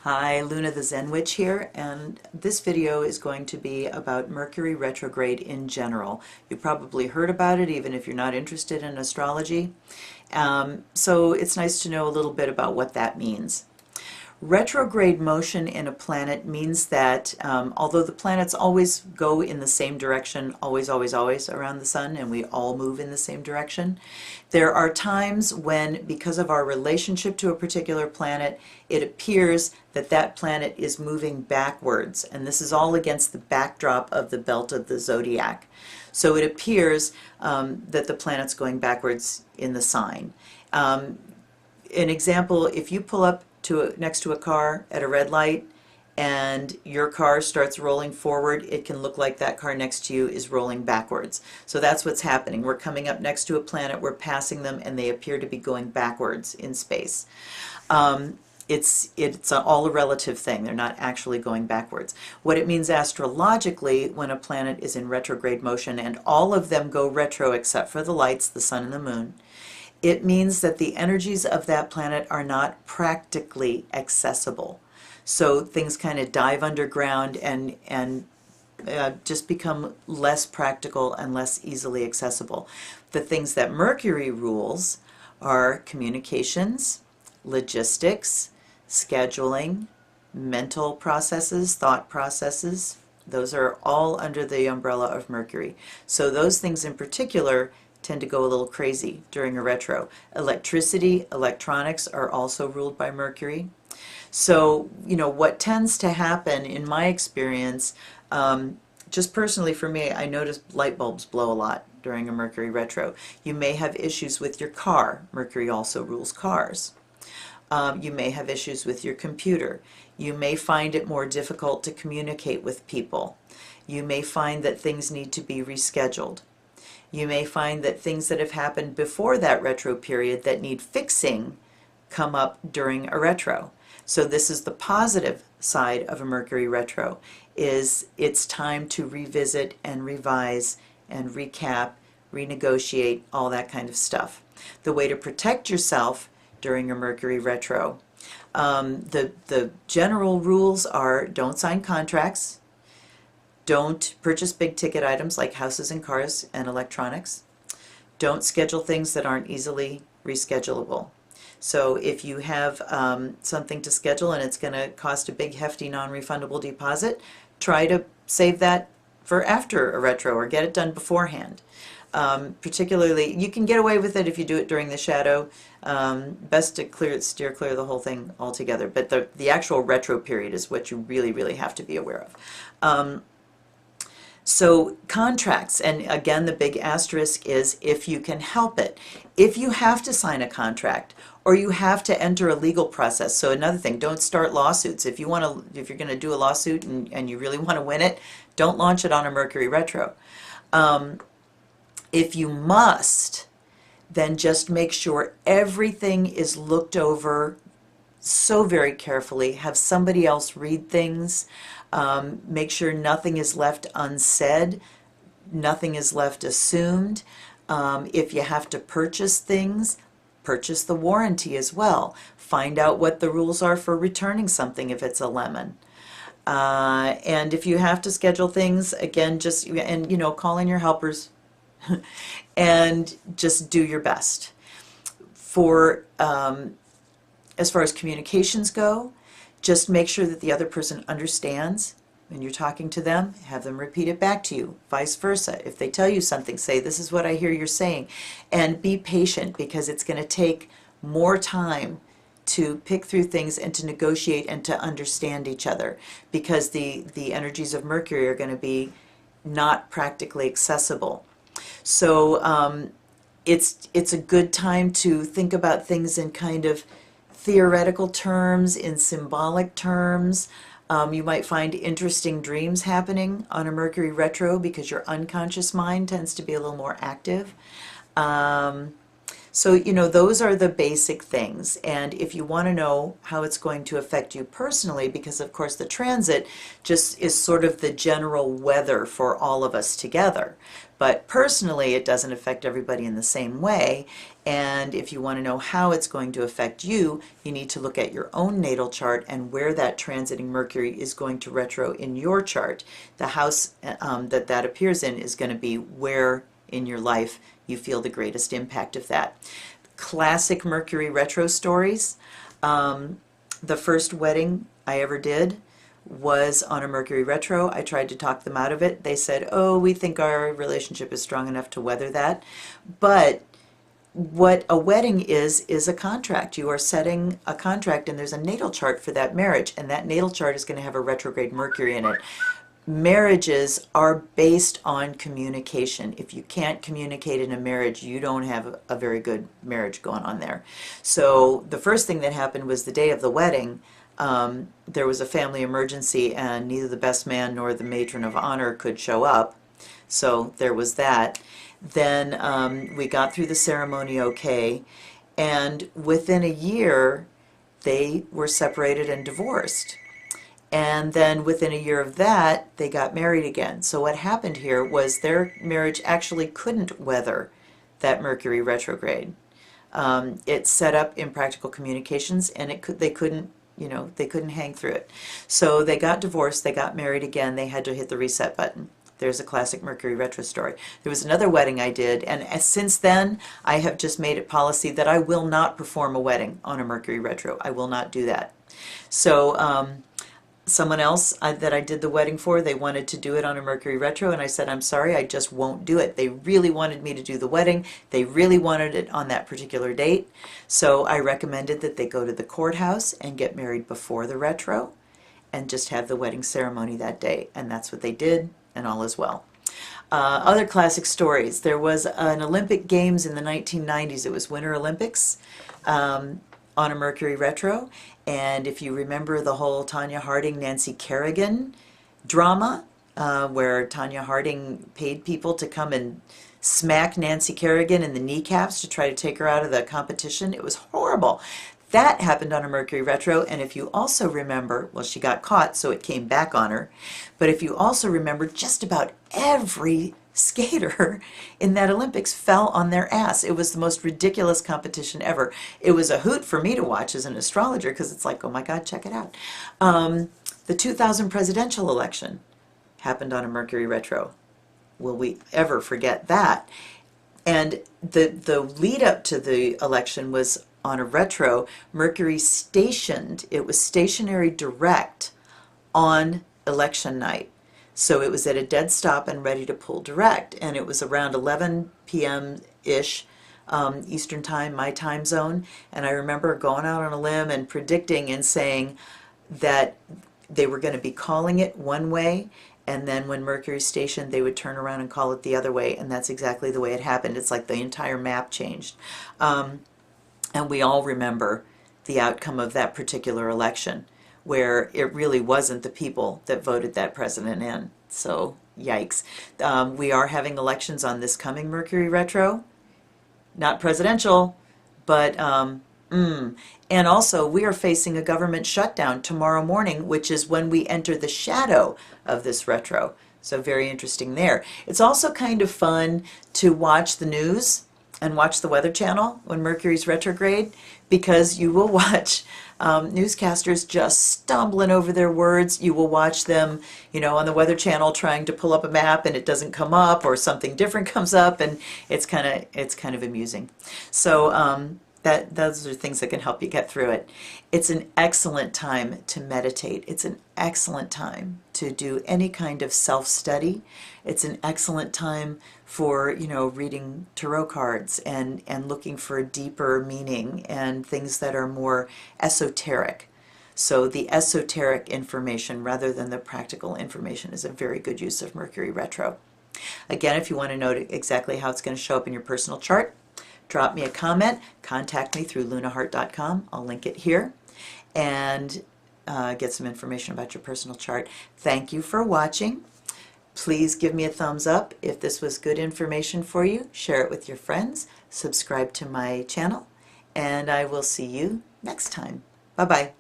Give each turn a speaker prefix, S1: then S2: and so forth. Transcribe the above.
S1: Hi, Luna the Zen Witch here, and this video is going to be about Mercury retrograde in general. You probably heard about it even if you're not interested in astrology. So it's nice to know a little bit about what that means. Retrograde motion in a planet means that although the planets always go in the same direction, always, always, always around the sun, and we all move in the same direction, there are times when, because of our relationship to a particular planet, it appears that that planet is moving backwards, and this is all against the backdrop of the belt of the zodiac. So it appears that the planet's going backwards in the sign. An example, if you pull up next to a car at a red light and your car starts rolling forward, it can look like that car next to you is rolling backwards. So that's what's happening. We're coming up next to a planet, we're passing them, and they appear to be going backwards in space. It's all a relative thing. They're not actually going backwards. What it means astrologically when a planet is in retrograde motion, and all of them go retro except for the lights, the sun and the moon, it means that the energies of that planet are not practically accessible. So things kind of dive underground and just become less practical and less easily accessible. The things that Mercury rules are communications, logistics, scheduling, mental processes, thought processes. Those are all under the umbrella of Mercury. So those things in particular tend to go a little crazy during a retro. Electricity, electronics are also ruled by Mercury. So, what tends to happen in my experience, just personally for me, I notice light bulbs blow a lot during a Mercury retro. You may have issues with your car. Mercury also rules cars. You may have issues with your computer. You may find it more difficult to communicate with people. You may find that things need to be rescheduled. You may find that things that have happened before that retro period that need fixing come up during a retro. So this is the positive side of a Mercury retro, is it's time to revisit and revise and recap, renegotiate, all that kind of stuff. The way to protect yourself during a Mercury retro, the general rules are: don't sign contracts, don't purchase big ticket items like houses and cars and electronics. Don't schedule things that aren't easily reschedulable. So if you have something to schedule and it's going to cost a big hefty non-refundable deposit, try to save that for after a retro or get it done beforehand. Particularly, you can get away with it if you do it during the shadow. Best to steer clear of the whole thing altogether. But the actual retro period is what you really, really have to be aware of. So contracts, and again the big asterisk is if you can help it. If you have to sign a contract or you have to enter a legal process, so another thing, don't start lawsuits. If you're going to do a lawsuit and you really want to win it, don't launch it on a Mercury retro. If you must, then just make sure everything is looked over so very carefully. Have somebody else read things. Make sure nothing is left unsaid, nothing is left assumed. If you have to purchase things, purchase the warranty as well. Find out what the rules are for returning something if it's a lemon. And if you have to schedule things, again, call in your helpers and just do your best. For as far as communications go, just make sure that the other person understands when you're talking to them. Have them repeat it back to you, vice versa. If they tell you something, say, "This is what I hear you're saying." And be patient, because it's going to take more time to pick through things and to negotiate and to understand each other, because the energies of Mercury are going to be not practically accessible. So it's a good time to think about things in kind of theoretical terms, in symbolic terms. You might find interesting dreams happening on a Mercury retro because your unconscious mind tends to be a little more active. So, those are the basic things. And if you want to know how it's going to affect you personally, because of course the transit just is sort of the general weather for all of us together. But personally, it doesn't affect everybody in the same way. And if you want to know how it's going to affect you, you need to look at your own natal chart and where that transiting Mercury is going to retro in your chart. The house that appears in is going to be where in your life you feel the greatest impact of that. Classic Mercury retro stories. The first wedding I ever did was on a Mercury retro. I tried to talk them out of it. They said, oh, we think our relationship is strong enough to weather that. But what a wedding is a contract. You are setting a contract, and there's a natal chart for that marriage, and that natal chart is going to have a retrograde Mercury in it. Marriages are based on communication. If you can't communicate in a marriage, you don't have a very good marriage going on there. So the first thing that happened was the day of the wedding, there was a family emergency, and neither the best man nor the matron of honor could show up. So there was that. Then we got through the ceremony okay, and within a year they were separated and divorced. And then within a year of that, they got married again. So what happened here was their marriage actually couldn't weather that Mercury retrograde. It set up impractical communications, and they couldn't hang through it. So they got divorced, they got married again, they had to hit the reset button. There's a classic Mercury retro story. There was another wedding I did, and since then I have just made it policy that I will not perform a wedding on a Mercury retro. I will not do that. So someone else that I did the wedding for, they wanted to do it on a Mercury retro, and I said, I'm sorry, I just won't do it. They really wanted me to do the wedding. They really wanted it on that particular date. So I recommended that they go to the courthouse and get married before the retro and just have the wedding ceremony that day. And that's what they did, and all is well. Other classic stories. There was an Olympic Games in the 1990s. It was Winter Olympics on a Mercury retro. And if you remember the whole Tonya Harding, Nancy Kerrigan drama, where Tonya Harding paid people to come and smack Nancy Kerrigan in the kneecaps to try to take her out of the competition, it was horrible. That happened on a Mercury retro. And if you also remember, well, she got caught, so it came back on her. But if you also remember, just about every skater in that Olympics fell on their ass. It was the most ridiculous competition ever. It was a hoot for me to watch as an astrologer, because it's like, oh my God, check it out. The 2000 presidential election happened on a Mercury retro. Will we ever forget that? And the lead up to the election was on a retro. Mercury stationed, it was stationary direct on election night. So it was at a dead stop and ready to pull direct, and it was around 11 p.m.-ish Eastern time, my time zone, and I remember going out on a limb and predicting and saying that they were going to be calling it one way, and then when Mercury stationed, they would turn around and call it the other way, and that's exactly the way it happened. It's like the entire map changed. And we all remember the outcome of that particular election, where it really wasn't the people that voted that president in. So, yikes. We are having elections on this coming Mercury retro. Not presidential, but, and also we are facing a government shutdown tomorrow morning, which is when we enter the shadow of this retro. So very interesting there. It's also kind of fun to watch the news and watch the Weather Channel when Mercury's retrograde, because you will watch newscasters just stumbling over their words. You will watch them, on the Weather Channel trying to pull up a map and it doesn't come up, or something different comes up, and it's kind of amusing. So those are things that can help you get through it. It's an excellent time to meditate. It's an excellent time to do any kind of self-study. It's an excellent time for, reading tarot cards and looking for a deeper meaning and things that are more esoteric. So the esoteric information rather than the practical information is a very good use of Mercury retro. Again, if you want to know exactly how it's going to show up in your personal chart, drop me a comment, contact me through lunaheart.com. I'll link it here, and get some information about your personal chart. Thank you for watching. Please give me a thumbs up if this was good information for you. Share it with your friends. Subscribe to my channel. And I will see you next time. Bye-bye.